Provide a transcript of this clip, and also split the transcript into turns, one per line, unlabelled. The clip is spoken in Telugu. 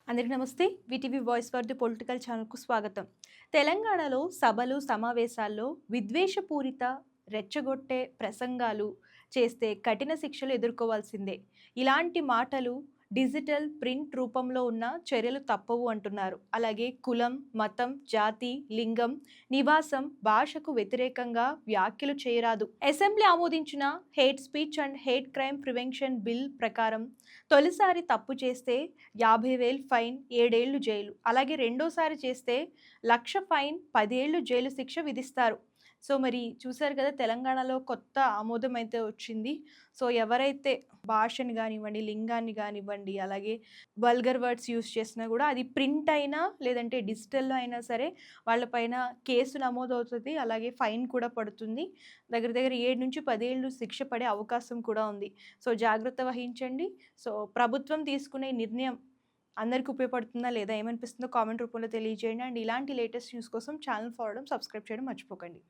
అందరికీ నమస్తే. VTV voice for the political ఛానల్‌కు స్వాగతం. తెలంగాణలో సభలు, సమావేశాల్లో విద్వేషపూరిత, రెచ్చగొట్టే ప్రసంగాలు చేస్తే కఠిన శిక్షలు ఎదుర్కోవాల్సిందే. ఇలాంటి మాటలు డిజిటల్, ప్రింట్ రూపంలో ఉన్న చర్యలు తప్పవు అంటున్నారు. అలాగే కులం, మతం, జాతి, లింగం, నివాసం, భాషకు వ్యతిరేకంగా వ్యాఖ్యలు చేయరాదు. అసెంబ్లీ ఆమోదించిన hate speech and hate crime prevention bill ప్రకారం తొలిసారి తప్పు చేస్తే 50,000 ఫైన్, 7 ఏళ్లు జైలు. అలాగే రెండోసారి చేస్తే 1,00,000 ఫైన్, 10 ఏళ్లు జైలు శిక్ష విధిస్తారు. సో మరి చూసారు కదా, తెలంగాణలో కొత్త ఆమోదం అయితే వచ్చింది. సో ఎవరైతే భాషని గానివ్వండి, లింగాన్ని గానివ్వండి, అలాగే వల్గర్ వర్డ్స్ యూజ్ చేసినా కూడా అది ప్రింట్ అయినా లేదంటే డిజిటల్‌లో అయినా సరే వాళ్ళపైన కేసు నమోదవుతది. అలాగే ఫైన్ కూడా పడుతుంది. దగ్గర దగ్గర 7-10 ఏళ్లు శిక్ష పడే అవకాశం కూడా ఉంది. సో జాగ్రత్త వహించండి. సో ప్రభుత్వం తీసుకునే నిర్ణయం అందరికి ఉపయోగపడుతుందా లేదా, ఏమనిపిస్తుందో కామెంట్ రూపంలో తెలియజేయండి. అండ్ ఇలాంటి లేటెస్ట్ న్యూస్ కోసం ఛానల్ ఫాలో అవ్వడం, సబ్స్క్రైబ్ చేయడం మర్చిపోకండి.